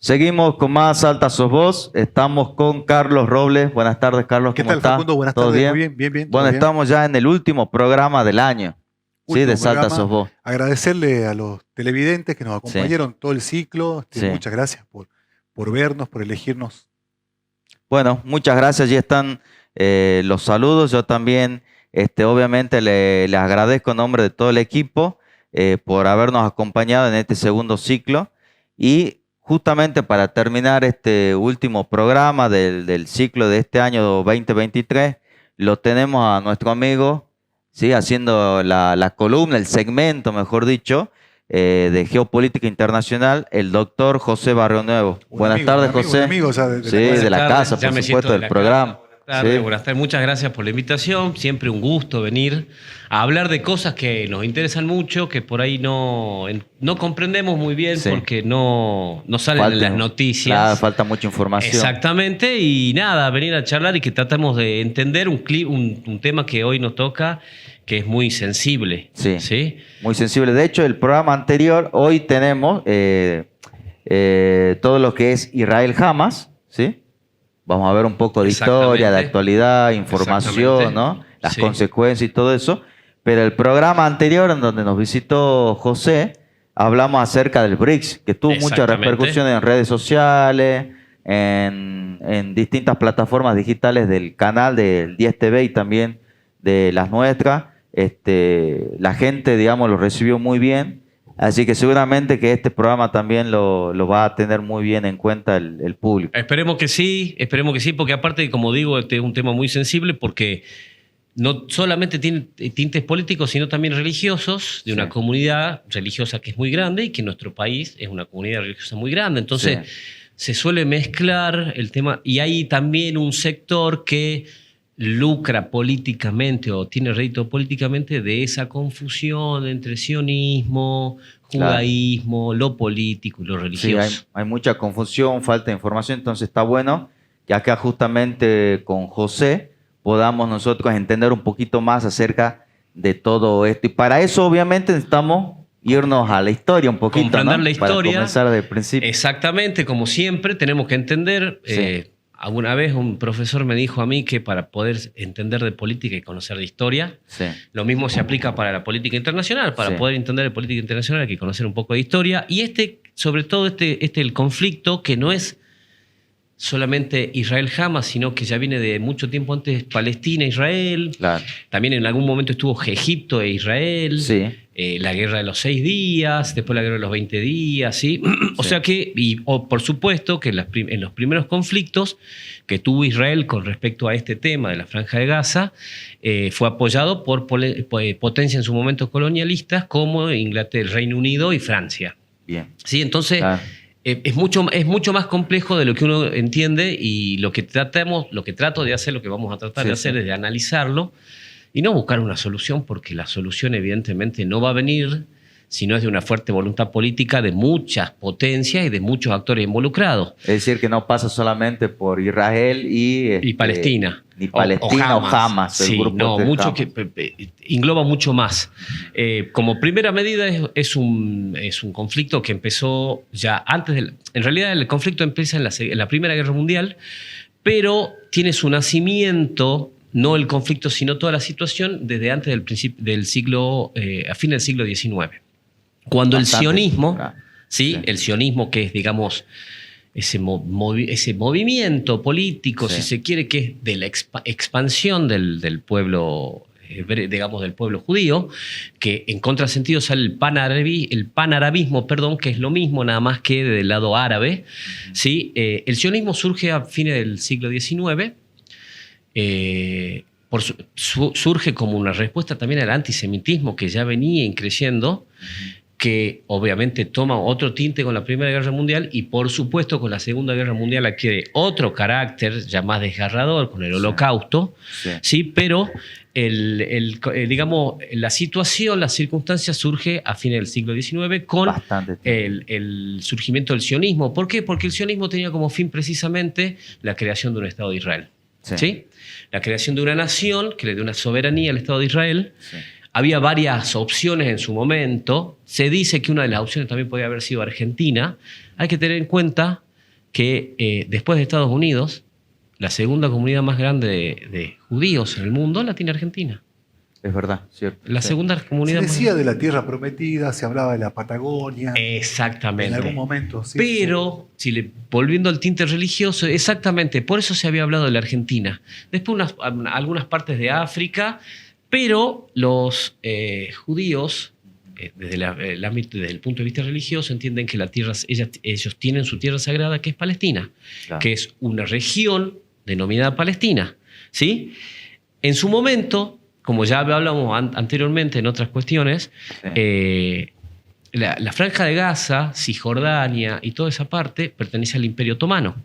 Seguimos con más Salta Sos Vos. Estamos con Carlos Robles. Buenas tardes, Carlos. ¿Qué ¿Cómo tal, está? Facundo? Buenas ¿Todo tardes. bien? Muy bien, bien, bien. Bueno, todo bien. estamos ya en el último programa del año, ¿sí? Último De Salta programa. Sos Vos. Agradecerle a los televidentes que nos Sí, acompañaron todo el ciclo. sí. Muchas gracias por vernos, por elegirnos. Bueno, muchas gracias. Ya están los saludos. Yo también, obviamente, le agradezco en nombre de todo el equipo por habernos acompañado en este segundo ciclo. Y justamente para terminar este último programa del ciclo de este año 2023, lo tenemos a nuestro amigo, ¿sí? Haciendo la columna, el segmento, mejor dicho, de Geopolítica Internacional, el doctor José Barrio Nuevo. Buenas tardes, José. Un amigo ya Sí, de la casa, ya por me supuesto, siento de del la programa. casa. Buenas tardes, Sí. buenas tardes. Muchas gracias por la invitación. Siempre un gusto venir a hablar de cosas que nos interesan mucho, que por ahí no comprendemos muy bien Sí. porque no salen en las noticias. Claro, falta mucha información. Exactamente, y nada, venir a charlar y que tratamos de entender un tema que hoy nos toca, que es muy sensible. Sí, ¿Sí? muy sensible. De hecho, el programa anterior, hoy tenemos todo lo que es Israel-Hamas, ¿sí? Vamos a ver un poco de historia, de actualidad, información, ¿no? Las consecuencias y todo eso. Pero el programa anterior, en donde nos visitó José, hablamos acerca del BRICS, que tuvo mucha repercusión en redes sociales, en distintas plataformas digitales del canal del 10 TV y también de las nuestras. La gente, digamos, lo recibió muy bien. Así que seguramente que este programa también lo va a tener muy bien en cuenta el público. Esperemos que sí, porque aparte, como digo, este es un tema muy sensible porque no solamente tiene tintes políticos, sino también religiosos, de una comunidad religiosa que es muy grande y que en nuestro país es una comunidad religiosa muy grande. Entonces, se suele mezclar el tema y hay también un sector que lucra políticamente o tiene rédito políticamente de esa confusión entre sionismo, judaísmo, lo político y lo religioso. Sí, hay mucha confusión, falta de información, entonces está bueno que acá justamente con José podamos nosotros entender un poquito más acerca de todo esto. Y para eso obviamente necesitamos irnos a la historia un poquito, comprender, ¿no? la historia. Para comenzar desde el principio. Exactamente, como siempre tenemos que entender... Alguna vez un profesor me dijo a mí que para poder entender de política y conocer de historia, lo mismo se aplica para la política internacional. Para poder entender de política internacional hay que conocer un poco de historia. Y sobre todo el conflicto que no es solamente Israel-Hamas, sino que ya viene de mucho tiempo antes Palestina-Israel. Claro. También en algún momento estuvo Egipto e Israel. La guerra de los 6 días, después la guerra de los 20 días, ¿sí? O sea que, por supuesto, que en los primeros conflictos que tuvo Israel con respecto a este tema de la Franja de Gaza, fue apoyado por potencias en su momento colonialistas como Inglaterra, Reino Unido y Francia. Bien. ¿Sí? Entonces, es mucho más complejo de lo que uno entiende y lo que trato de hacer, lo que vamos a tratar de hacer es de analizarlo y no buscar una solución, porque la solución evidentemente no va a venir si no es de una fuerte voluntad política de muchas potencias y de muchos actores involucrados. Es decir, que no pasa solamente por Israel y Palestina. Ni Palestina o Hamas. Sí, no, mucho que engloba mucho más. Como primera medida es un conflicto que empezó ya antes en realidad el conflicto empieza en la Primera Guerra Mundial, pero tiene su nacimiento, no el conflicto, sino toda la situación desde antes del siglo, a fin del siglo XIX. Cuando el sionismo, el sionismo, que es, digamos, ese movimiento político, si se quiere, que es de la expansión del pueblo, digamos, del pueblo judío, que en contrasentido sale el panarabismo, que es lo mismo, nada más que del lado árabe. ¿Sí? El sionismo surge a fines del siglo XIX. Surge como una respuesta también al antisemitismo que ya venía creciendo, que obviamente toma otro tinte con la Primera Guerra Mundial y por supuesto con la Segunda Guerra Mundial adquiere otro carácter ya más desgarrador con el Holocausto, ¿sí? Pero digamos, la situación, la circunstancia surge a fines del siglo XIX con el surgimiento del sionismo. ¿Por qué? Porque el sionismo tenía como fin precisamente la creación de un Estado de Israel. ¿Sí? La creación de una nación que le dé una soberanía al Estado de Israel. Había varias opciones en su momento. Se dice que una de las opciones también podía haber sido Argentina. Hay que tener en cuenta que después de Estados Unidos, la segunda comunidad más grande de judíos en el mundo la tiene Argentina. Es verdad, cierto. La segunda comunidad Se más decía grande. de la tierra prometida, se hablaba de la Patagonia. Exactamente. En algún momento, sí. Pero, volviendo al tinte religioso, exactamente, por eso se había hablado de la Argentina. Después algunas partes de África, pero los judíos, desde el punto de vista religioso, entienden que la tierra, ellos tienen su tierra sagrada, que es Palestina, Claro. que es una región denominada Palestina. ¿Sí? En su momento, como ya hablamos anteriormente en otras cuestiones, Sí. la Franja de Gaza, Cisjordania y toda esa parte pertenece al Imperio Otomano.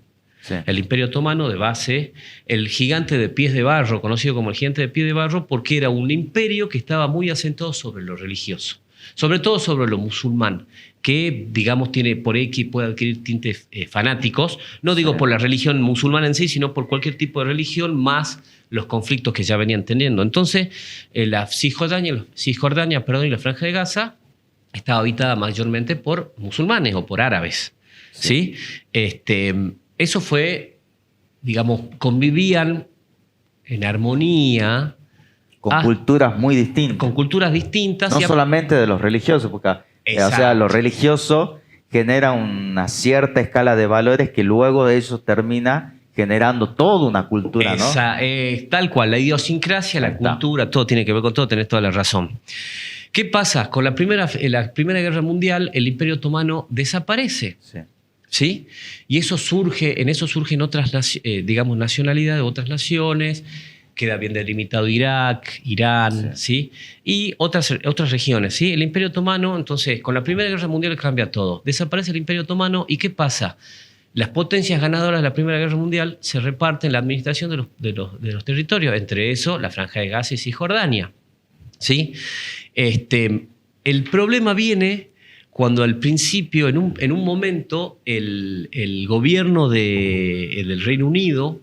Sí. El Imperio Otomano, de base, el gigante de pies de barro, conocido como el gigante de pies de barro, porque era un imperio que estaba muy asentado sobre lo religioso, sobre todo sobre lo musulmán, que, digamos, tiene por X, puede adquirir tintes fanáticos, no digo Sí. por la religión musulmana en sí, sino por cualquier tipo de religión, más los conflictos que ya venían teniendo. Entonces, la Cisjordania, y la Franja de Gaza estaba habitada mayormente por musulmanes o por árabes. ¿Sí? Eso fue, digamos, convivían en armonía Con culturas muy distintas. con culturas distintas. No y solamente de los religiosos, porque o sea, Exacto. lo religioso genera una cierta escala de valores que luego de eso termina generando toda una cultura, ¿no? Tal cual, la idiosincrasia, la Ahí está. cultura, todo tiene que ver con todo, tenés toda la razón. ¿Qué pasa? Con la Primera Guerra Mundial, el Imperio Otomano desaparece. Sí. ¿Sí? Y en eso surgen otras, digamos, nacionalidades de otras naciones, queda bien delimitado Irak, Irán, ¿sí? Y otras regiones, ¿sí? El Imperio Otomano, entonces, con la Primera Guerra Mundial cambia todo. Desaparece el Imperio Otomano y ¿qué pasa? Las potencias ganadoras de la Primera Guerra Mundial se reparten la administración de los territorios, entre eso la Franja de Gaza y Cisjordania, ¿sí? El problema viene cuando al principio, en un momento, el gobierno del Reino Unido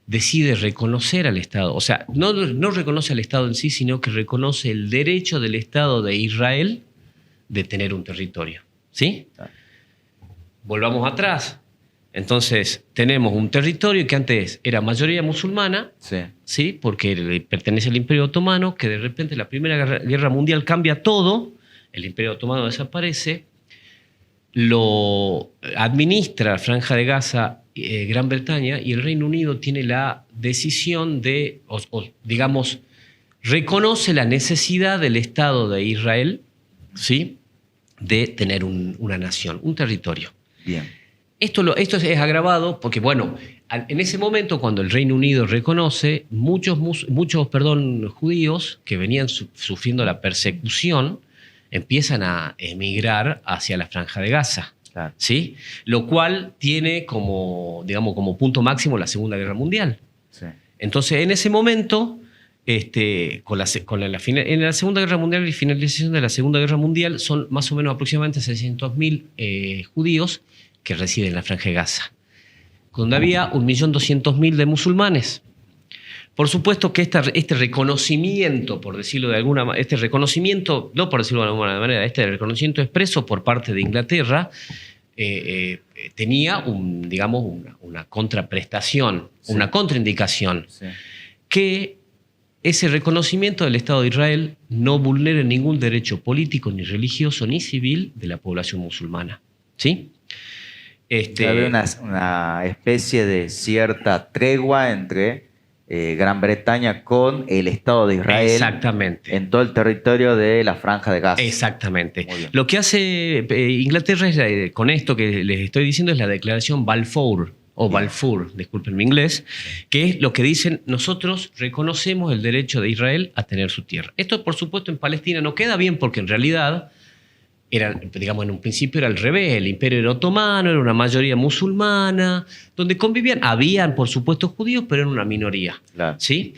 decide reconocer al Estado. O sea, no reconoce al Estado en sí, sino que reconoce el derecho del Estado de Israel de tener un territorio. ¿Sí? Volvamos atrás. Entonces, tenemos un territorio que antes era mayoría musulmana, Sí. ¿sí? Porque pertenece al Imperio Otomano, que de repente la Primera Guerra Mundial cambia todo, el Imperio Otomano desaparece, lo administra la Franja de Gaza, Gran Bretaña, y el Reino Unido tiene la decisión de, digamos, reconoce la necesidad del Estado de Israel, ¿sí? De tener una nación, un territorio. Bien. Esto es agravado porque, bueno, en ese momento, cuando el Reino Unido reconoce, muchos judíos que venían sufriendo la persecución empiezan a emigrar hacia la Franja de Gaza. Claro. ¿Sí? Lo cual tiene como punto máximo la Segunda Guerra Mundial. Sí. Entonces, en ese momento, en la Segunda Guerra Mundial y finalización de la Segunda Guerra Mundial, son más o menos aproximadamente 600.000 judíos que residen en la Franja de Gaza, donde había 1.200.000 de musulmanes. Por supuesto que este reconocimiento, por decirlo de alguna manera, este reconocimiento expreso por parte de Inglaterra, tenía una contraprestación, Sí. una contraindicación, Sí. que ese reconocimiento del Estado de Israel no vulnere ningún derecho político, ni religioso, ni civil de la población musulmana. ¿Sí? Había una especie de cierta tregua entre Gran Bretaña con el Estado de Israel. Exactamente. En todo el territorio de la Franja de Gaza. Exactamente. Muy bien. Lo que hace Inglaterra con esto que les estoy diciendo es la declaración Balfour, o Balfour, disculpen mi inglés, que es lo que dicen: nosotros reconocemos el derecho de Israel a tener su tierra. Esto, por supuesto, en Palestina no queda bien porque en realidad en un principio era al revés, el imperio era otomano, era una mayoría musulmana, donde convivían, habían por supuesto judíos, pero eran una minoría. Claro. ¿Sí?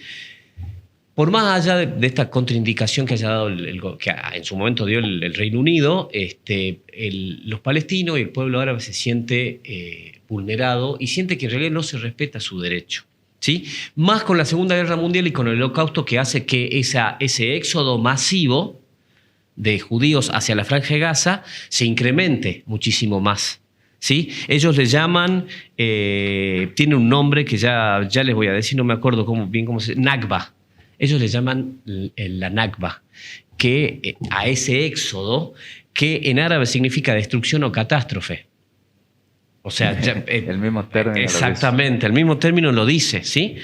Por más allá de esta contraindicación que haya dado que en su momento dio el Reino Unido, los palestinos y el pueblo árabe se siente vulnerado y siente que en realidad no se respeta su derecho. ¿Sí? Más con la Segunda Guerra Mundial y con el Holocausto, que hace que ese éxodo masivo de judíos hacia la Franja de Gaza se incremente muchísimo más. ¿sí? Ellos le llaman, tiene un nombre que ya les voy a decir, no me acuerdo bien cómo se llama, Nakba. Ellos le llaman la Nakba, que a ese éxodo, que en árabe significa destrucción o catástrofe. O sea, el mismo término. Exactamente, el mismo término lo dice, ¿sí?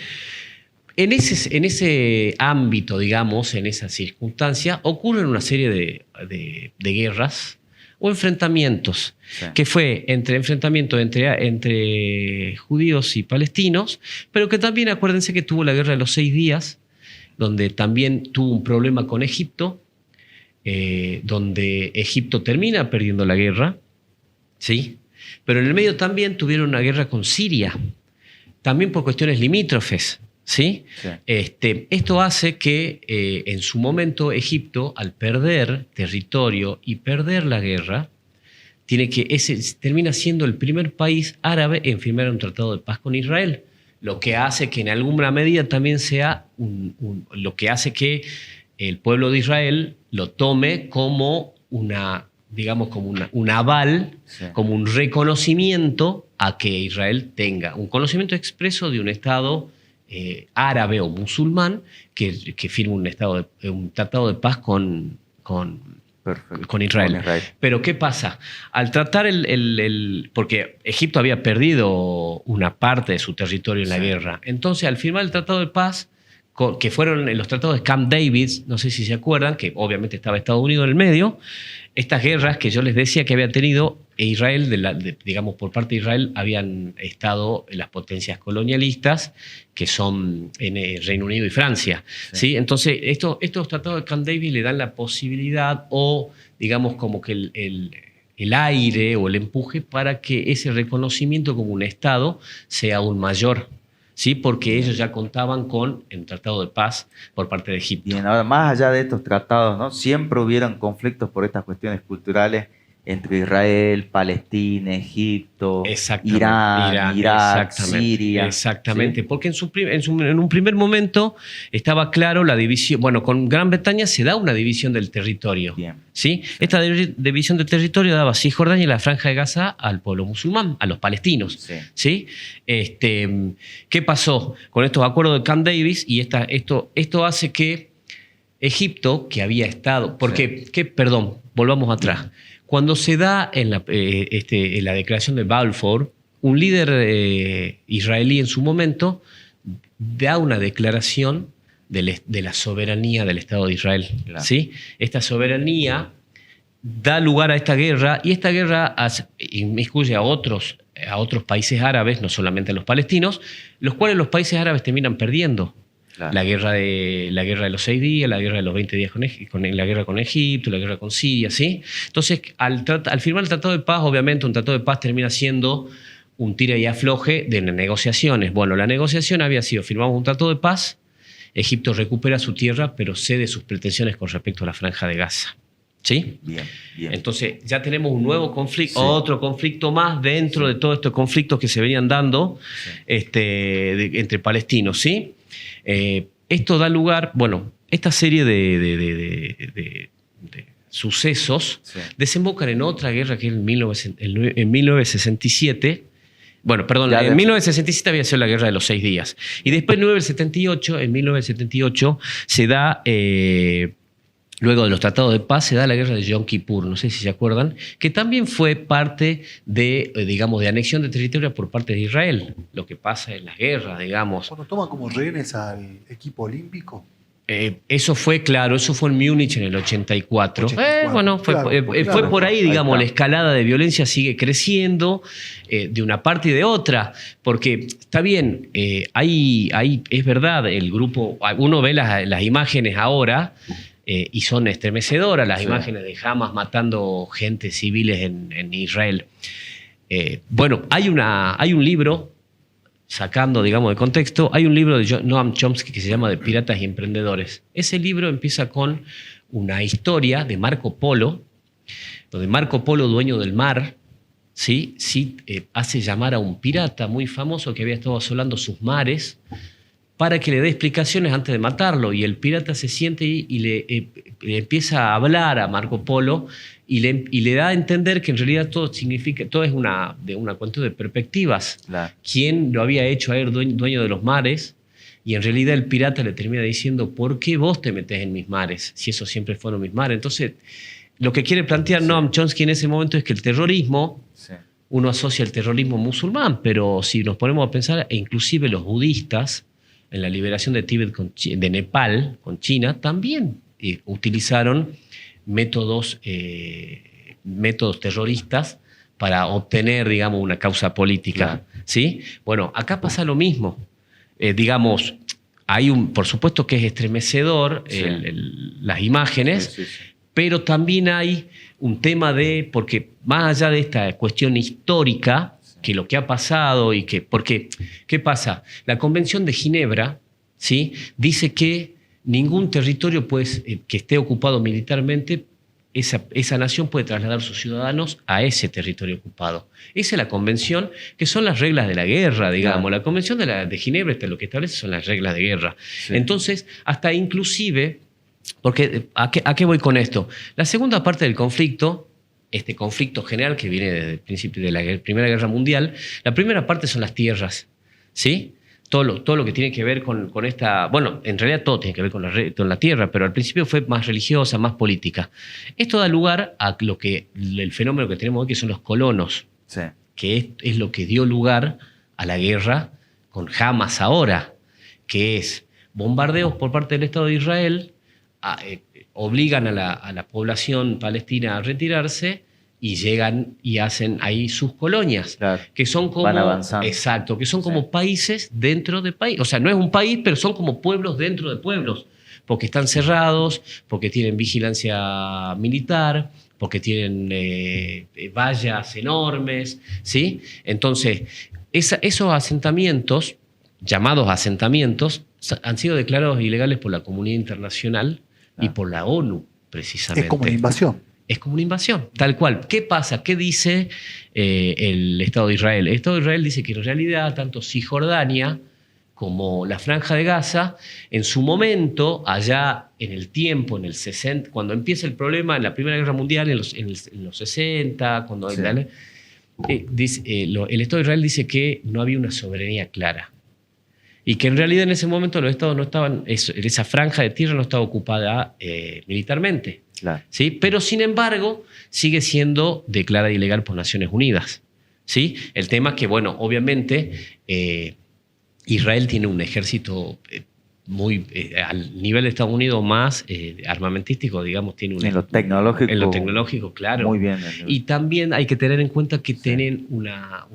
En ese ámbito, digamos, en esa circunstancia, ocurren una serie de guerras o enfrentamientos, sí, que fue enfrentamiento entre judíos y palestinos, pero que también, acuérdense que tuvo la guerra de los 6 días, donde también tuvo un problema con Egipto, donde Egipto termina perdiendo la guerra, ¿sí? Pero en el medio también tuvieron una guerra con Siria, también por cuestiones limítrofes, ¿sí? Sí. Esto hace que en su momento Egipto, al perder territorio y perder la guerra, termina siendo el primer país árabe en firmar un tratado de paz con Israel, lo que hace que en alguna medida también sea lo que hace que el pueblo de Israel lo tome como digamos, como un aval, sí, como un reconocimiento a que Israel tenga un conocimiento expreso de un Estado árabe o musulmán que firme un tratado de paz con Israel. Pero ¿qué pasa? Al tratar porque Egipto había perdido una parte de su territorio en la, sí, guerra, entonces al firmar el tratado de paz, que fueron los tratados de Camp David, no sé si se acuerdan, que obviamente estaba Estados Unidos en el medio, estas guerras que yo les decía que había tenido Israel, digamos por parte de Israel, habían estado las potencias colonialistas, que son en el Reino Unido y Francia, sí, ¿sí? Entonces estos tratados de Camp David le dan la posibilidad o digamos como que el aire o el empuje para que ese reconocimiento como un Estado sea aún mayor, ¿sí? Porque ellos ya contaban con el tratado de paz por parte de Egipto. Bien, ahora más allá de estos tratados, ¿no? Siempre hubieron conflictos por estas cuestiones culturales entre Israel, Palestina, Egipto, Irán, Irak, Siria. Exactamente, ¿sí? Porque en un primer momento estaba claro la división. Bueno, con Gran Bretaña se da una división del territorio. Bien. ¿Sí? Esta división del territorio daba Cisjordania y la Franja de Gaza al pueblo musulmán, a los palestinos. Sí. ¿Sí? ¿Qué pasó con estos acuerdos de Camp David? Y esto hace que Egipto, que había estado... Porque, sí, perdón, volvamos atrás. Bien. Cuando se da en la declaración de Balfour, un líder israelí en su momento da una declaración de la soberanía del Estado de Israel. Claro. ¿Sí? Esta soberanía da lugar a esta guerra, y esta guerra inmiscuye a otros países árabes, no solamente a los palestinos, los cuales los países árabes terminan perdiendo. Claro. La guerra de los 6 días, la guerra de los 20 días la guerra con Egipto, la guerra con Siria, ¿sí? Entonces, al firmar el tratado de paz, obviamente un tratado de paz termina siendo un tira y afloje de negociaciones. Bueno, la negociación había sido, firmamos un tratado de paz, Egipto recupera su tierra, pero cede sus pretensiones con respecto a la Franja de Gaza. ¿Sí? Bien, bien. Entonces, ya tenemos un nuevo conflicto, sí, otro conflicto más dentro, sí, de todos estos conflictos que se venían dando, sí, entre palestinos, ¿sí? Esto da lugar, bueno, esta serie de sucesos, sí, desembocan en otra guerra que en 1967. Bueno, perdón, en 1967 había sido la guerra de los 6 días. Y después en 1978 se da, luego de los tratados de paz, se da la guerra de Yom Kippur, no sé si se acuerdan, que también fue parte de, digamos, de anexión de territorio por parte de Israel, lo que pasa en las guerras, digamos. ¿Cuando toman como rehenes al equipo olímpico? Eso fue, claro, eso fue en Múnich en el 84. Bueno, fue por ahí, digamos, ahí la escalada de violencia sigue creciendo de una parte y de otra, porque está bien, ahí es verdad, el grupo, uno ve las imágenes ahora, y son estremecedoras las, sí, imágenes de Hamas matando gente civiles en Israel. Bueno, hay un libro, sacando, digamos, de contexto, hay un libro de Noam Chomsky que se llama De Piratas y Emprendedores. Ese libro empieza con una historia de Marco Polo, donde Marco Polo, dueño del mar, hace llamar a un pirata muy famoso que había estado asolando sus mares, para que le dé explicaciones antes de matarlo. Y el pirata se siente y le empieza a hablar a Marco Polo y le da a entender que en realidad todo es una cuestión de perspectivas. Claro. ¿Quién lo había hecho a él dueño de los mares? Y en realidad el pirata le termina diciendo, ¿por qué vos te metés en mis mares? Si esos siempre fueron mis mares. Entonces, lo que quiere plantear Noam Chomsky en ese momento es que el terrorismo, uno asocia el terrorismo musulmán, pero si nos ponemos a pensar, e inclusive los budistas, en la liberación de Tíbet de Nepal con China, también utilizaron métodos terroristas para obtener, digamos, una causa política. Claro. ¿Sí? Bueno, acá pasa lo mismo. Digamos, por supuesto que es estremecedor las imágenes, pero también hay un tema porque más allá de esta cuestión histórica, que lo que ha pasado porque, ¿qué pasa? La Convención de Ginebra, ¿sí?, dice que ningún territorio que esté ocupado militarmente, esa nación puede trasladar sus ciudadanos a ese territorio ocupado. Esa es la convención, que son las reglas de la guerra, digamos. Claro. La Convención de Ginebra lo que establece son las reglas de guerra. Sí. Entonces, hasta inclusive, porque ¿a qué voy con esto? La segunda parte del conflicto, este conflicto general que viene desde el principio de la Primera Guerra Mundial, la primera parte son las tierras, ¿sí? Todo lo que tiene que ver con esta... Bueno, en realidad todo tiene que ver con la tierra, pero al principio fue más religiosa, más política. Esto da lugar a el fenómeno que tenemos hoy, que son los colonos, que es lo que dio lugar a la guerra con Hamas ahora, que es bombardeos por parte del Estado de Israel, obligan a la población palestina a retirarse y llegan y hacen ahí sus colonias, claro, que son como... Van avanzando. Exacto, que son como países dentro de países. O sea, no es un país, pero son como pueblos dentro de pueblos, porque están cerrados, porque tienen vigilancia militar, porque tienen vallas enormes, ¿sí? Entonces, esos asentamientos, llamados asentamientos, han sido declarados ilegales por la comunidad internacional y por la ONU, precisamente. Es como una invasión. Es como una invasión, tal cual. ¿Qué pasa? ¿Qué dice el Estado de Israel? El Estado de Israel dice que en realidad tanto Cisjordania como la Franja de Gaza, en su momento, allá en el tiempo, en el 60, cuando empieza el problema en la Primera Guerra Mundial, en los 60, cuando sí, el Estado de Israel dice que no había una soberanía clara. Y que en realidad en ese momento los estados no estaban, esa franja de tierra no estaba ocupada militarmente. Claro. ¿Sí? Pero sin embargo sigue siendo declarada ilegal por Naciones Unidas. ¿Sí? El tema es que, bueno, obviamente Israel tiene un ejército muy al nivel de Estados Unidos más armamentístico, digamos, tiene en lo tecnológico. En lo tecnológico, claro. Muy bien. Y también hay que tener en cuenta que tienen un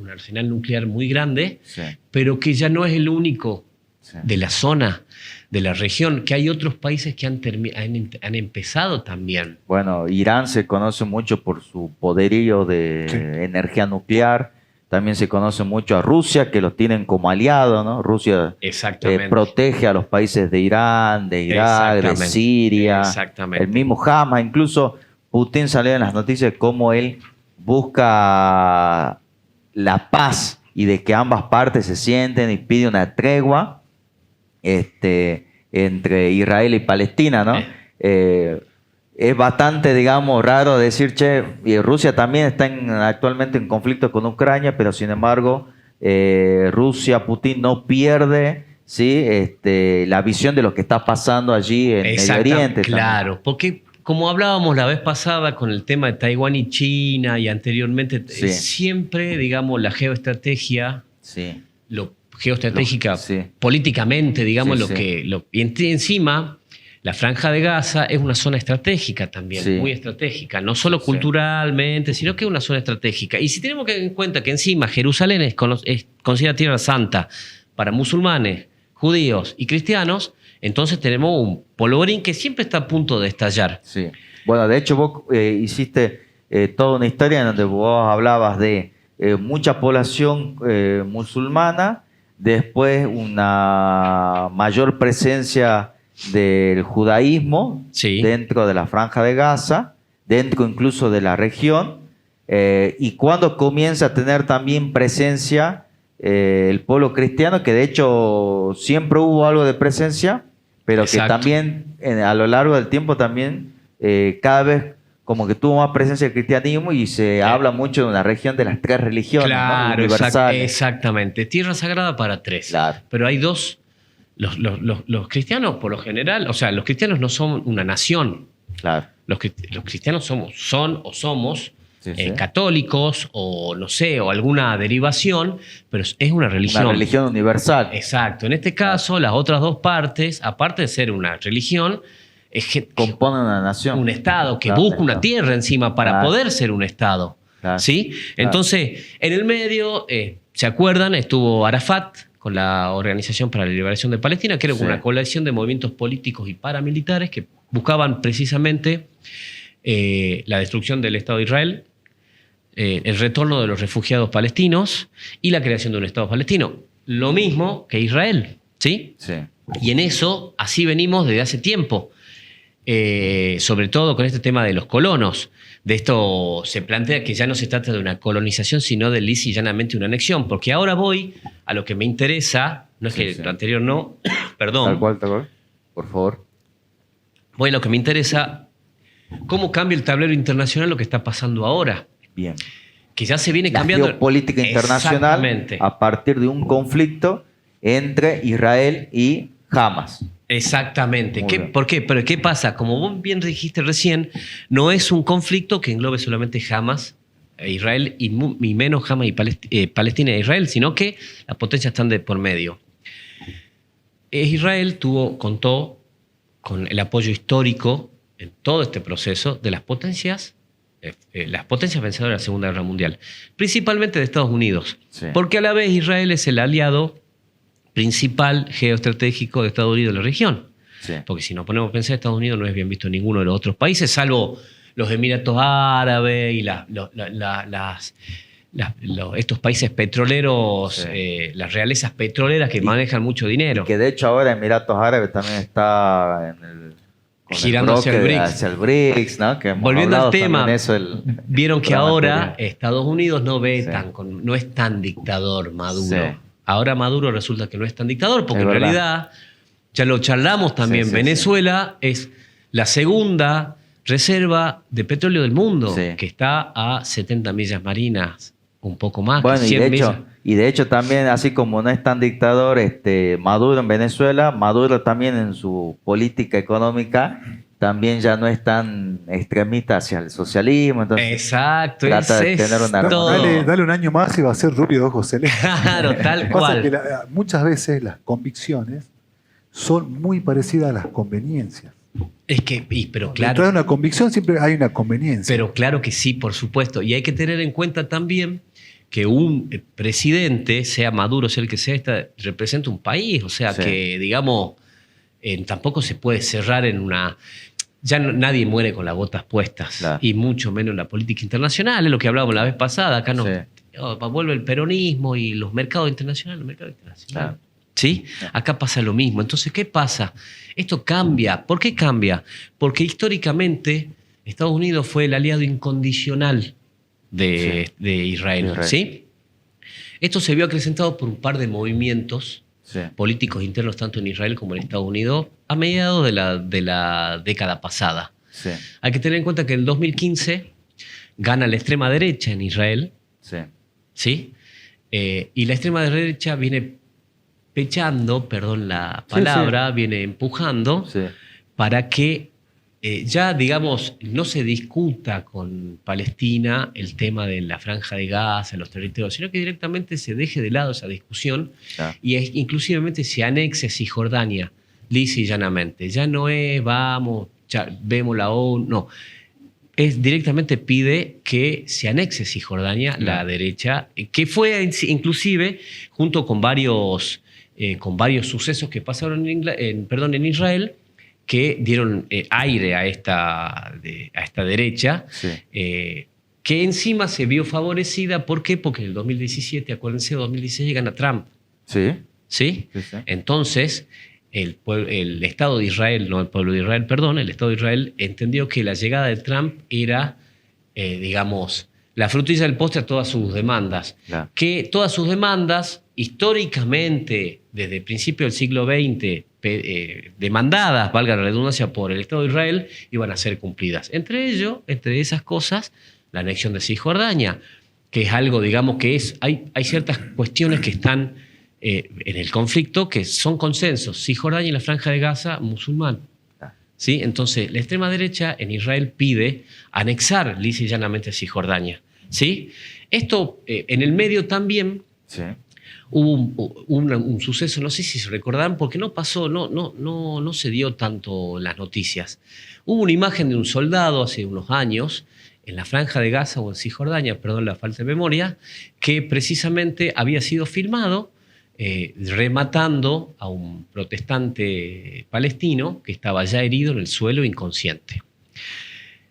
arsenal nuclear muy grande, sí, pero que ya no es el único, sí, de la zona, de la región, que hay otros países que han empezado también. Bueno, Irán se conoce mucho por su poderío de sí, energía nuclear. También se conoce mucho a Rusia, que los tienen como aliado, ¿no? Rusia protege a los países de Irán, de Irak, de Siria. El mismo Hamas. Incluso Putin salió en las noticias cómo él busca la paz y de que ambas partes se sienten y pide una tregua entre Israel y Palestina, ¿no? Es bastante, digamos, raro decir, y Rusia también está actualmente en conflicto con Ucrania, pero sin embargo, Rusia, Putin no pierde, ¿sí?, la visión de lo que está pasando allí en Medio Oriente. Claro, también. Porque como hablábamos la vez pasada con el tema de Taiwán y China y anteriormente, sí, siempre, digamos, la geoestrategia, sí, geoestratégica, sí, políticamente, digamos, sí, y encima... La Franja de Gaza es una zona estratégica también, sí, muy estratégica, no solo culturalmente, sino que es una zona estratégica. Y si tenemos que tener en cuenta que encima Jerusalén es considerada tierra santa para musulmanes, judíos y cristianos, entonces tenemos un polvorín que siempre está a punto de estallar. Sí. Bueno, de hecho vos hiciste toda una historia en donde vos hablabas de mucha población musulmana, después una mayor presencia del judaísmo, sí, dentro de la Franja de Gaza, dentro incluso de la región, y cuando comienza a tener también presencia el pueblo cristiano, que de hecho siempre hubo algo de presencia, pero que también a lo largo del tiempo también cada vez como que tuvo más presencia el cristianismo y se habla mucho de una región de las tres religiones, claro, ¿no? Universales. Exactamente. Tierra sagrada para tres. Claro. Pero hay dos. Los cristianos, por lo general, o sea, los cristianos no son una nación. Claro. Los cristianos somos Sí. católicos o no sé, o alguna derivación, pero es una religión. Una religión universal. Exacto. En este caso, las otras dos partes, aparte de ser una religión, es que componen una nación. Un Estado que busca una tierra encima para poder ser un Estado. ¿Sí? Entonces, en el medio, ¿se acuerdan? Estuvo Arafat con la Organización para la Liberación de Palestina, que era una coalición de movimientos políticos y paramilitares que buscaban precisamente la destrucción del Estado de Israel, el retorno de los refugiados palestinos y la creación de un Estado palestino. Lo mismo que Israel, ¿sí? Sí. Y en eso, así venimos desde hace tiempo. Sobre todo con este tema de los colonos. De esto se plantea que ya no se trata de una colonización, sino de lisa y llanamente una anexión. Porque ahora voy a lo que me interesa, no es que lo anterior no, perdón. Tal cual, por favor. Voy a lo que me interesa, cómo cambia el tablero internacional lo que está pasando ahora. Bien. Que ya se viene cambiando. La geopolítica internacional a partir de un conflicto entre Israel y Hamas. Exactamente. ¿Por qué? Pero ¿qué pasa? Como vos bien dijiste recién, no es un conflicto que englobe solamente Hamas e Israel y menos Hamas y Palestina e Israel, sino que las potencias están de por medio. Israel contó con el apoyo histórico en todo este proceso de las potencias vencedoras de la Segunda Guerra Mundial, principalmente de Estados Unidos, porque a la vez Israel es el aliado principal geoestratégico de Estados Unidos en la región. Sí. Porque si nos ponemos a pensar, Estados Unidos no es bien visto en ninguno de los otros países, salvo los Emiratos Árabes y estos países petroleros, las realezas petroleras que manejan mucho dinero. Y que de hecho ahora Emiratos Árabes también está girando hacia el BRICS, ¿no? Que volviendo al tema, vieron que ahora anterior. Estados Unidos no es tan dictador Maduro. Sí. Ahora Maduro resulta que no es tan dictador, porque en realidad, ya lo charlamos también, Venezuela es la segunda reserva de petróleo del mundo, que está a 70 millas marinas, un poco más. Bueno, y de hecho también, así como no es tan dictador Maduro en Venezuela, Maduro también en su política económica también ya no es tan extremista hacia el socialismo. Entonces exacto, trata de tener una dale un año más y va a ser rubio de ojos celestes. Claro, tal cual. Que muchas veces las convicciones son muy parecidas a las conveniencias. Es que, pero claro. Detrás de una convicción siempre hay una conveniencia. Pero claro que sí, por supuesto. Y hay que tener en cuenta también que un presidente, sea Maduro, sea el que sea, representa un país. O sea que, digamos, tampoco se puede cerrar en una... Ya nadie muere con las botas puestas, y mucho menos en la política internacional, es lo que hablábamos la vez pasada. Acá vuelve el peronismo y los mercados internacionales. Claro. ¿Sí? Acá pasa lo mismo. Entonces, ¿qué pasa? Esto cambia. ¿Por qué cambia? Porque históricamente Estados Unidos fue el aliado incondicional de Israel. ¿Sí? Esto se vio acrecentado por un par de movimientos políticos internos tanto en Israel como en Estados Unidos a mediados de la década pasada. Hay que tener en cuenta que en el 2015 gana la extrema derecha en Israel. ¿Sí? Y la extrema derecha viene pechando, perdón la palabra, viene empujando para que ya, digamos, no se discuta con Palestina el tema de la Franja de Gaza, los territorios, sino que directamente se deje de lado esa discusión y inclusivamente se anexe Cisjordania, lisa y llanamente. Ya no es, ya vemos la ONU, no. Directamente pide que se anexe Cisjordania, la derecha, que fue inclusive junto con varios sucesos que pasaron en Israel, que dieron aire a esta derecha, que encima se vio favorecida. ¿Por qué? Porque en el 2017, acuérdense, 2016 gana Trump. ¿Sí? Entonces, el Estado de Israel, no el pueblo de Israel, perdón, el Estado de Israel entendió que la llegada de Trump era, digamos, la frutilla del postre a todas sus demandas. Que todas sus demandas históricamente, desde el principio del siglo XX, demandadas, valga la redundancia, por el Estado de Israel, iban a ser cumplidas. Entre esas cosas, la anexión de Cisjordania, que es algo, digamos, hay ciertas cuestiones que están en el conflicto que son consensos. Cisjordania y la Franja de Gaza, musulmán. ¿Sí? Entonces, la extrema derecha en Israel pide anexar lisa y llanamente Cisjordania. ¿Sí? Esto, en el medio también, sí, hubo un suceso, no sé si se recordarán, porque no pasó, no se dio tanto en las noticias. Hubo una imagen de un soldado hace unos años en la Franja de Gaza o en Cisjordania, perdón la falta de memoria, que precisamente había sido filmado rematando a un protestante palestino que estaba ya herido en el suelo inconsciente.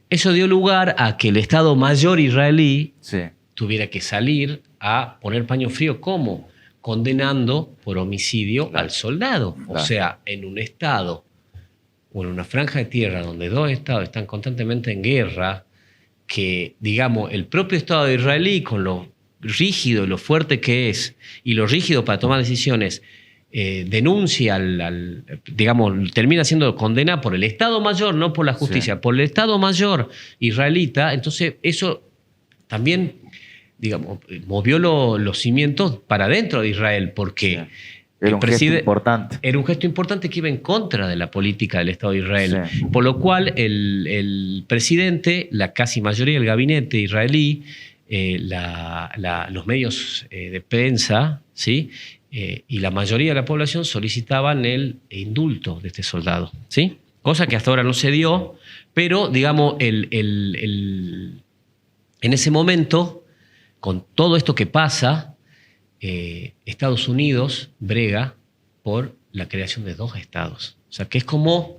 Eso dio lugar a que el Estado Mayor israelí tuviera que salir a poner paño frío. ¿Cómo? Condenando por homicidio al soldado. O sea, en un estado o en una franja de tierra donde dos estados están constantemente en guerra, que, digamos, el propio Estado israelí, con lo rígido y lo fuerte que es, y lo rígido para tomar decisiones, denuncia digamos, termina siendo condenada por el Estado Mayor, no por la justicia, por el Estado Mayor israelita. Entonces, eso también, digamos, movió los cimientos para dentro de Israel, porque era un gesto importante. Era un gesto importante que iba en contra de la política del Estado de Israel. Sí. Por lo cual, el presidente, la casi mayoría del gabinete israelí, los medios de prensa, ¿sí? Y la mayoría de la población solicitaban el indulto de este soldado, ¿sí? Cosa que hasta ahora no se dio, pero, digamos, en ese momento, con todo esto que pasa, Estados Unidos brega por la creación de dos estados. O sea, que es como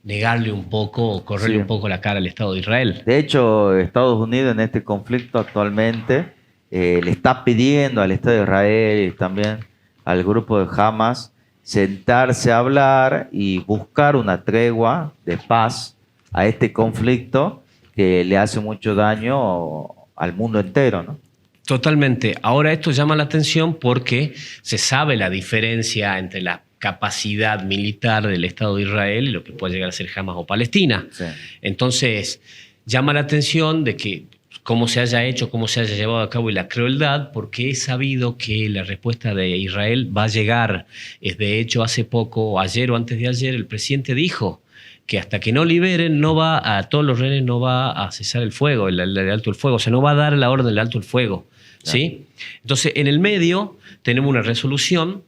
negarle un poco, correrle un poco la cara al Estado de Israel. De hecho, Estados Unidos en este conflicto actualmente le está pidiendo al Estado de Israel y también al grupo de Hamas sentarse a hablar y buscar una tregua de paz a este conflicto que le hace mucho daño al mundo entero, ¿no? Totalmente. Ahora esto llama la atención porque se sabe la diferencia entre la capacidad militar del Estado de Israel y lo que puede llegar a ser Hamas o Palestina. Sí. Entonces, llama la atención de que cómo se haya hecho, cómo se haya llevado a cabo y la crueldad, porque es sabido que la respuesta de Israel va a llegar. De hecho, hace poco, ayer o antes de ayer, el presidente dijo que hasta que no liberen, a todos los rehenes no va a cesar el fuego, el alto el fuego, o sea, no va a dar la orden del alto el fuego. ¿Sí? Entonces, en el medio tenemos una resolución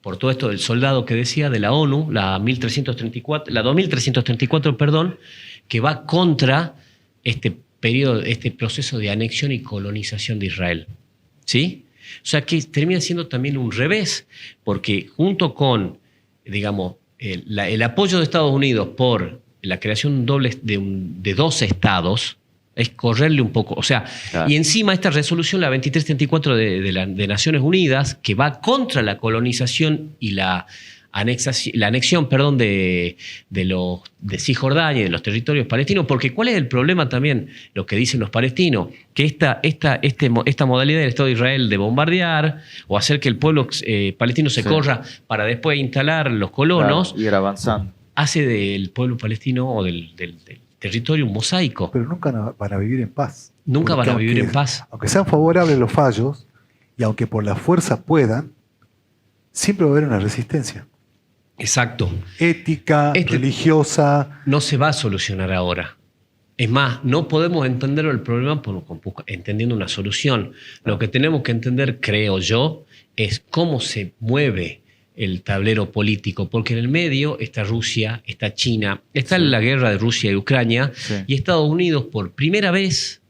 por todo esto del soldado que decía de la ONU, la 2334, perdón, que va contra este proceso de anexión y colonización de Israel. ¿Sí? O sea, que termina siendo también un revés, porque junto con, digamos, el apoyo de Estados Unidos por la creación de dos estados, es correrle un poco, o sea, claro. Y encima esta resolución, la 2334 de Naciones Unidas, que va contra la colonización y la anexión, perdón, de Cisjordania y de los territorios palestinos, porque ¿cuál es el problema también? Lo que dicen los palestinos, que esta modalidad del Estado de Israel de bombardear o hacer que el pueblo palestino se corra para después instalar los colonos, claro, ir avanzando, hace del pueblo palestino o del territorio un mosaico. Pero nunca van a vivir en paz. Nunca van a vivir en paz. Aunque sean favorables los fallos y aunque por la fuerza puedan, siempre va a haber una resistencia. Exacto. Ética, religiosa. No se va a solucionar ahora. Es más, no podemos entender el problema entendiendo una solución. Lo que tenemos que entender, creo yo, es cómo se mueve el tablero político, porque en el medio está Rusia, está China, está la guerra de Rusia y Ucrania, y Estados Unidos por primera vez,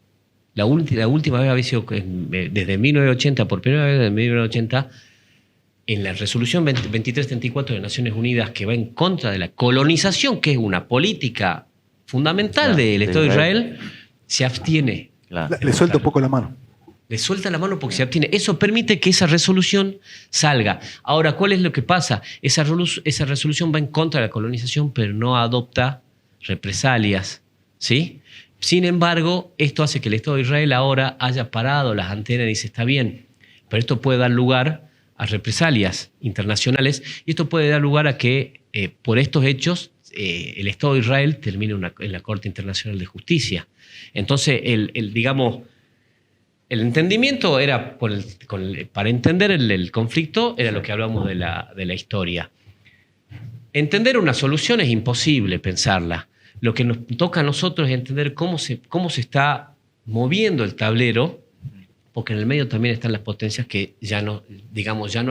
la última vez había sido desde 1980, por primera vez desde 1980, en la resolución 2334 de Naciones Unidas, que va en contra de la colonización, que es una política fundamental del Estado de Israel, se abstiene. Le suelta un poco la mano. Le suelta la mano porque se abstiene. Eso permite que esa resolución salga. Ahora, ¿cuál es lo que pasa? Esa resolución va en contra de la colonización, pero no adopta represalias, ¿sí? Sin embargo, esto hace que el Estado de Israel ahora haya parado las antenas y dice, está bien, pero esto puede dar lugar represalias internacionales, y esto puede dar lugar a que por estos hechos el Estado de Israel termine en la Corte Internacional de Justicia. Entonces, digamos, el entendimiento era, para entender el conflicto, era lo que hablamos de la historia. Entender una solución es imposible pensarla. Lo que nos toca a nosotros es entender cómo se está moviendo el tablero, porque en el medio también están las potencias que ya no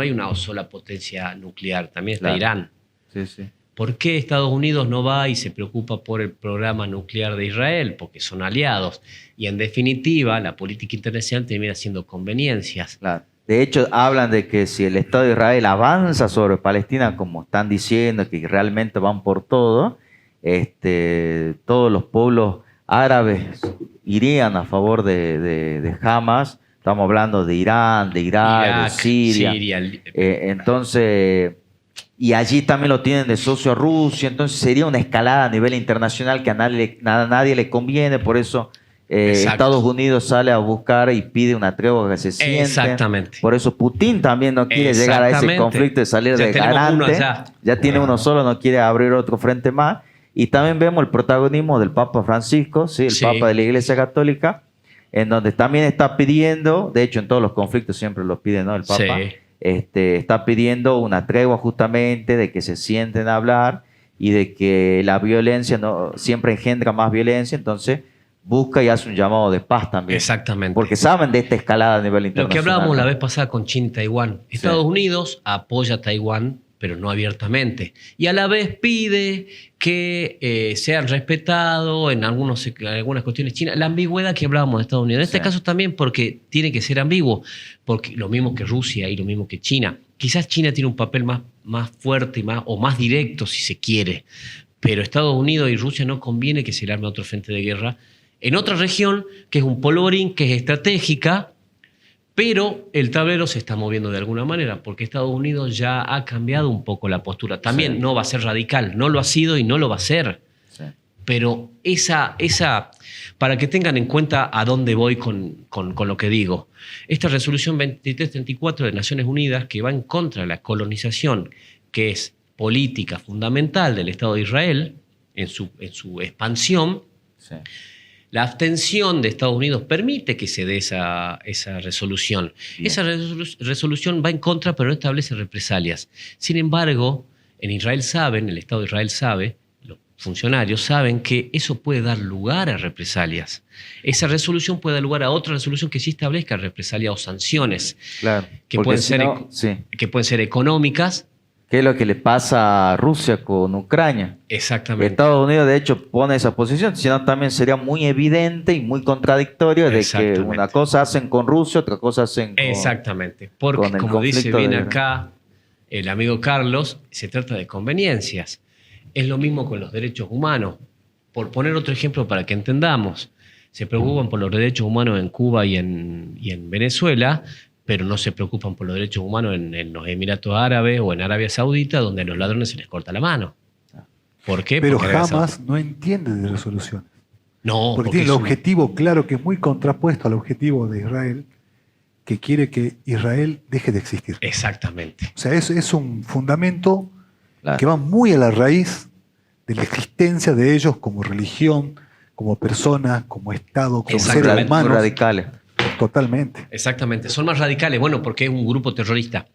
hay una sola potencia nuclear, también está Irán. Sí, sí. ¿Por qué Estados Unidos no va y se preocupa por el programa nuclear de Israel? Porque son aliados. Y en definitiva, la política internacional termina siendo conveniencias. Claro. De hecho, hablan de que si el Estado de Israel avanza sobre Palestina, como están diciendo, que realmente van por todo, todos los pueblos árabes irían a favor de Hamas. Estamos hablando de Irán, de Irak, de Siria. Entonces, y allí también lo tienen de socio a Rusia. Entonces sería una escalada a nivel internacional que a nadie le conviene. Por eso Estados Unidos sale a buscar y pide una tregua que se siente. Exactamente. Por eso Putin también no quiere llegar a ese conflicto y salir de garante. Ya tiene uno solo, no quiere abrir otro frente más. Y también vemos el protagonismo del Papa Francisco, ¿sí? El Papa de la Iglesia Católica, en donde también está pidiendo, de hecho en todos los conflictos siempre lo pide, ¿no? El Papa está pidiendo una tregua justamente, de que se sienten a hablar y de que la violencia siempre engendra más violencia, entonces busca y hace un llamado de paz también. Exactamente. Porque saben de esta escalada a nivel internacional. Lo que hablábamos la vez pasada con China y Taiwán. Estados Unidos apoya a Taiwán, pero no abiertamente. Y a la vez pide que sean respetados en algunas cuestiones chinas. La ambigüedad que hablábamos de Estados Unidos. En este caso también porque tiene que ser ambiguo. Porque lo mismo que Rusia y lo mismo que China. Quizás China tiene un papel más fuerte o más directo, si se quiere. Pero Estados Unidos y Rusia no conviene que se le arme otro frente de guerra en otra región que es un polvorín, que es estratégica, pero el tablero se está moviendo de alguna manera, porque Estados Unidos ya ha cambiado un poco la postura. También no va a ser radical, no lo ha sido y no lo va a ser. Sí. Pero para que tengan en cuenta a dónde voy con lo que digo. Esta resolución 2334 de Naciones Unidas, que va en contra de la colonización, que es política fundamental del Estado de Israel, en su expansión, la abstención de Estados Unidos permite que se dé esa resolución. Bien. Esa resolución va en contra, pero no establece represalias. Sin embargo, en Israel el Estado de Israel sabe, los funcionarios saben que eso puede dar lugar a represalias. Esa resolución puede dar lugar a otra resolución que sí establezca represalias o sanciones, que pueden ser económicas. ¿Qué es lo que le pasa a Rusia con Ucrania? Exactamente. Estados Unidos, de hecho, pone esa posición, sino también sería muy evidente y muy contradictorio de que una cosa hacen con Rusia, otra cosa hacen con... Exactamente, porque como dice bien acá el amigo Carlos, se trata de conveniencias. Es lo mismo con los derechos humanos. Por poner otro ejemplo para que entendamos, se preocupan por los derechos humanos en Cuba y en Venezuela, pero no se preocupan por los derechos humanos en los Emiratos Árabes o en Arabia Saudita, donde a los ladrones se les corta la mano. ¿Por qué? Pero Hamas no entiende de resoluciones. No, porque tiene el objetivo claro, que es muy contrapuesto al objetivo de Israel, que quiere que Israel deje de existir. Exactamente. O sea, es un fundamento que va muy a la raíz de la existencia de ellos como religión, como personas, como Estado, como seres humanos. Radicales. Totalmente. Exactamente. Son más radicales, bueno, porque es un grupo terrorista.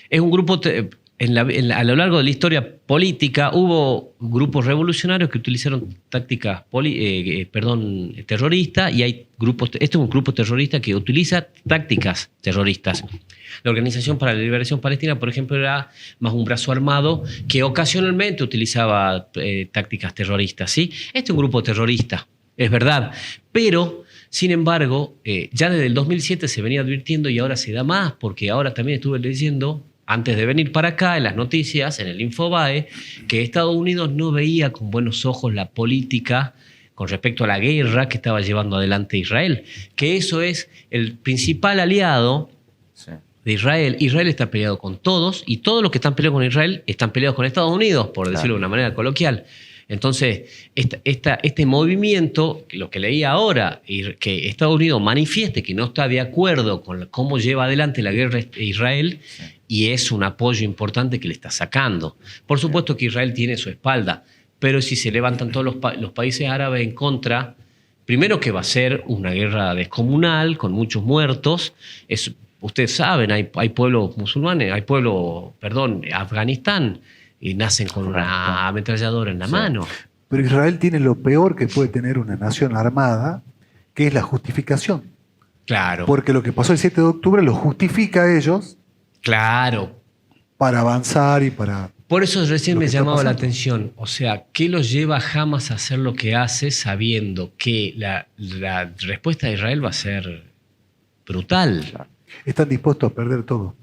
Es un grupo, a lo largo de la historia política, hubo grupos revolucionarios que utilizaron tácticas terroristas, y hay grupos, este es un grupo terrorista que utiliza tácticas terroristas. La Organización para la Liberación Palestina, por ejemplo, era más un brazo armado que ocasionalmente utilizaba tácticas terroristas, ¿sí? Este es un grupo terrorista, es verdad, pero... Sin embargo, ya desde el 2007 se venía advirtiendo y ahora se da más, porque ahora también estuve leyendo, antes de venir para acá, en las noticias, en el Infobae, que Estados Unidos no veía con buenos ojos la política con respecto a la guerra que estaba llevando adelante Israel, que eso es el principal aliado de Israel. Israel está peleado con todos, y todos los que están peleados con Israel están peleados con Estados Unidos, por decirlo de una manera coloquial. Entonces, este movimiento, lo que leí ahora, que Estados Unidos manifieste que no está de acuerdo con cómo lleva adelante la guerra de Israel, y es un apoyo importante que le está sacando. Por supuesto que Israel tiene su espalda, pero si se levantan todos los países árabes en contra, primero que va a ser una guerra descomunal, con muchos muertos. Ustedes saben, hay pueblos musulmanes, Afganistán, y nacen con una ametralladora en la mano. Pero Israel tiene lo peor que puede tener una nación armada, que es la justificación. Claro. Porque lo que pasó el 7 de octubre lo justifica a ellos. Claro. Para avanzar y para... Por eso recién me llamaba la atención. O sea, ¿qué los lleva jamás a hacer lo que hace sabiendo que la respuesta de Israel va a ser brutal? Están dispuestos a perder todo.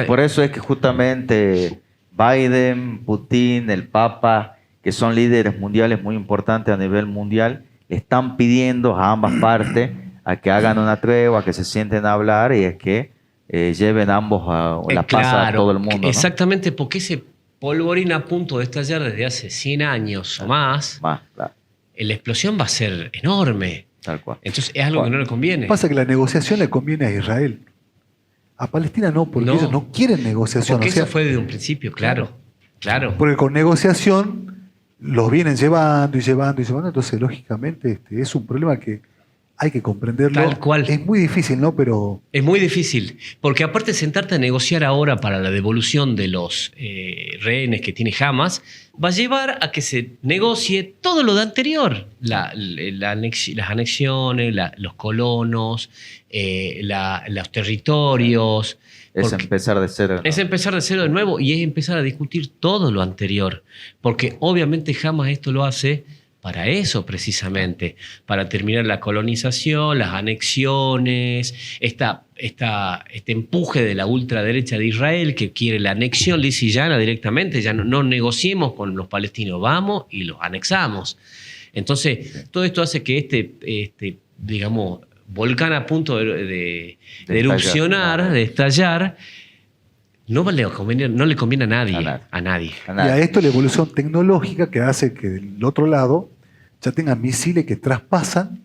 Por eso es que justamente Biden, Putin, el Papa, que son líderes mundiales muy importantes a nivel mundial, están pidiendo a ambas partes a que hagan una tregua, a que se sienten a hablar y es que lleven ambos a la paz a todo el mundo. Exactamente, ¿no? Porque ese polvorín a punto de estallar desde hace 100 años o más, claro. La explosión va a ser enorme. Tal cual. Entonces es algo que no le conviene. Pasa que la negociación le conviene a Israel. A Palestina no, porque ellos no quieren negociación. Porque eso fue desde un principio, claro. Porque con negociación los vienen llevando y llevando y llevando, entonces lógicamente es un problema que hay que comprenderlo. Tal cual. Es muy difícil, ¿no? Pero... Es muy difícil, porque aparte de sentarte a negociar ahora para la devolución de los rehenes que tiene Hamas, va a llevar a que se negocie todo lo de anterior. Las anexiones, los colonos, los territorios. Es empezar de cero. ¿No? Es empezar de cero de nuevo y es empezar a discutir todo lo anterior. Porque obviamente Hamas esto lo hace para eso precisamente, para terminar la colonización, las anexiones, este empuje de la ultraderecha de Israel que quiere la anexión lisillana directamente, ya no negociemos con los palestinos, vamos y los anexamos. Entonces, todo esto hace que digamos, volcán a punto de erupcionar, de estallar, no le conviene a nadie. Y a esto la evolución tecnológica que hace que del otro lado ya tengan misiles que traspasan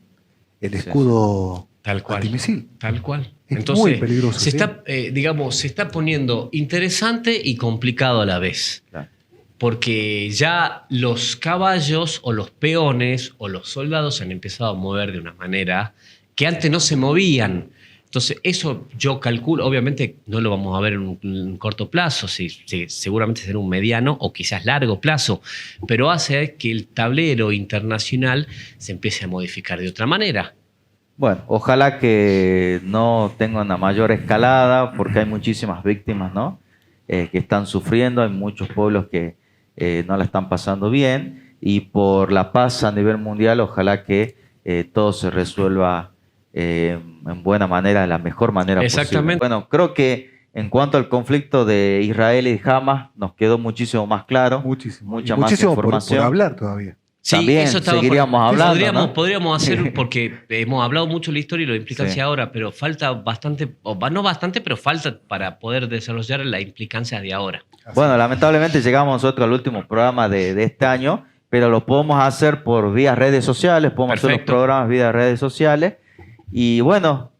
el escudo antimisil. Tal cual. Es entonces, muy peligroso. se está poniendo interesante y complicado a la vez. Claro. Porque ya los caballos o los peones o los soldados se han empezado a mover de una manera que antes no se movían. Entonces, eso yo calculo, obviamente no lo vamos a ver en un corto plazo, seguramente será un mediano o quizás largo plazo, pero hace que el tablero internacional se empiece a modificar de otra manera. Bueno, ojalá que no tenga una mayor escalada, porque hay muchísimas víctimas, ¿no? Que están sufriendo, hay muchos pueblos que no la están pasando bien, y por la paz a nivel mundial, ojalá que todo se resuelva en buena manera, de la mejor manera Exactamente. posible. Bueno, creo que en cuanto al conflicto de Israel y Hamas, nos quedó muchísimo más claro. Mucha más información. Por hablar todavía. Sí, también eso seguiríamos hablando. Podríamos hacer, porque hemos hablado mucho de la historia y la implicancia ahora, pero falta bastante, no bastante, pero falta para poder desarrollar la implicancia de ahora. Bueno, lamentablemente llegamos nosotros al último programa de este año, pero lo podemos hacer por vía redes sociales, podemos hacer los programas vía redes sociales. Y bueno,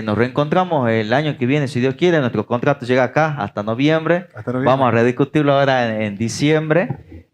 nos reencontramos el año que viene, si Dios quiere. Nuestro contrato llega acá hasta noviembre. Vamos a rediscutirlo ahora en diciembre.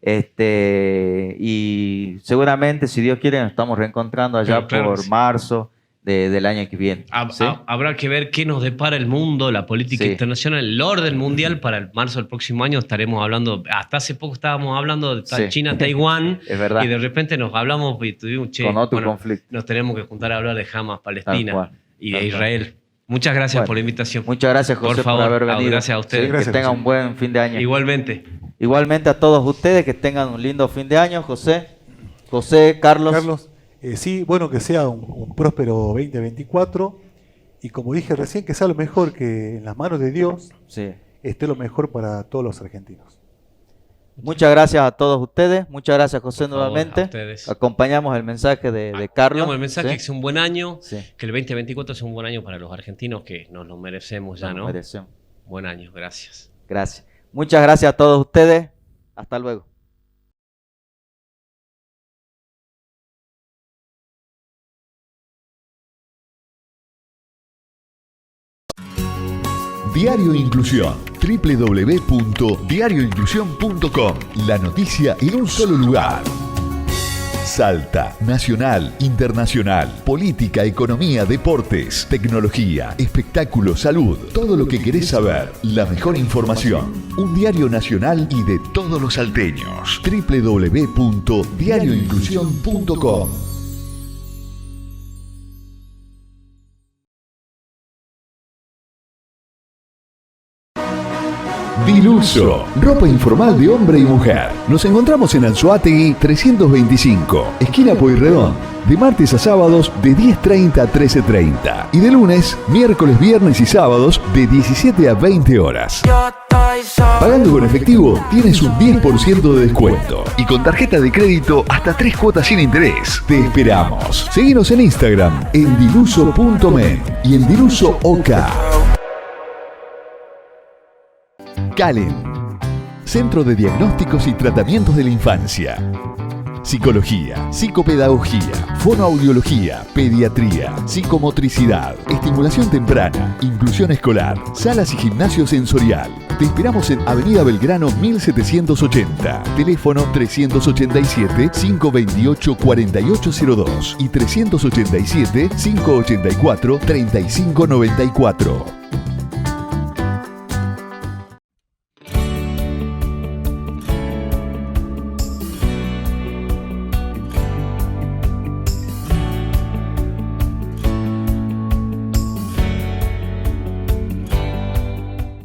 Y seguramente, si Dios quiere, nos estamos reencontrando allá por marzo del año que viene. ¿Sí? Habrá que ver qué nos depara el mundo, la política internacional, el orden mundial para el marzo del próximo año. Estaremos hablando, hasta hace poco estábamos hablando de China, Taiwán, es verdad. Y de repente nos hablamos y tuvimos, con otro conflicto. Nos tenemos que juntar a hablar de Hamas, Palestina y de Israel. Muchas gracias por la invitación. Muchas gracias, José, por haber venido. Gracias a ustedes. Que tengan un buen fin de año. Igualmente. Igualmente a todos ustedes, que tengan un lindo fin de año. José, Carlos. Sí, bueno, que sea un próspero 2024 y como dije recién, que sea lo mejor, que en las manos de Dios esté lo mejor para todos los argentinos. Muchas gracias a todos ustedes, muchas gracias José nuevamente. Acompañamos el mensaje de Carlos. El mensaje que sea un buen año, que el 2024 sea un buen año para los argentinos, que nos lo merecemos ya, ¿no? Merecemos. Buen año, gracias. Gracias. Muchas gracias a todos ustedes, hasta luego. Diario Inclusión. www.diarioinclusión.com. La noticia en un solo lugar. Salta, nacional, internacional, política, economía, deportes, tecnología, espectáculo, salud, todo lo que querés saber, la mejor información. Un diario nacional y de todos los salteños. www.diarioinclusión.com. Diluso, ropa informal de hombre y mujer. Nos encontramos en Anzoátegui 325, esquina Pueyrredón, de martes a sábados de 10:30 a 13:30 y de lunes, miércoles, viernes y sábados de 17 a 20 horas. Pagando con efectivo tienes un 10% de descuento y con tarjeta de crédito hasta 3 cuotas sin interés. Te esperamos. Seguinos en Instagram en diluso.men y en Diluso OK. Calen, Centro de Diagnósticos y Tratamientos de la Infancia. Psicología, psicopedagogía, fonoaudiología, pediatría, psicomotricidad, estimulación temprana, inclusión escolar, salas y gimnasio sensorial. Te esperamos en Avenida Belgrano 1780, teléfono 387-528-4802 y 387-584-3594.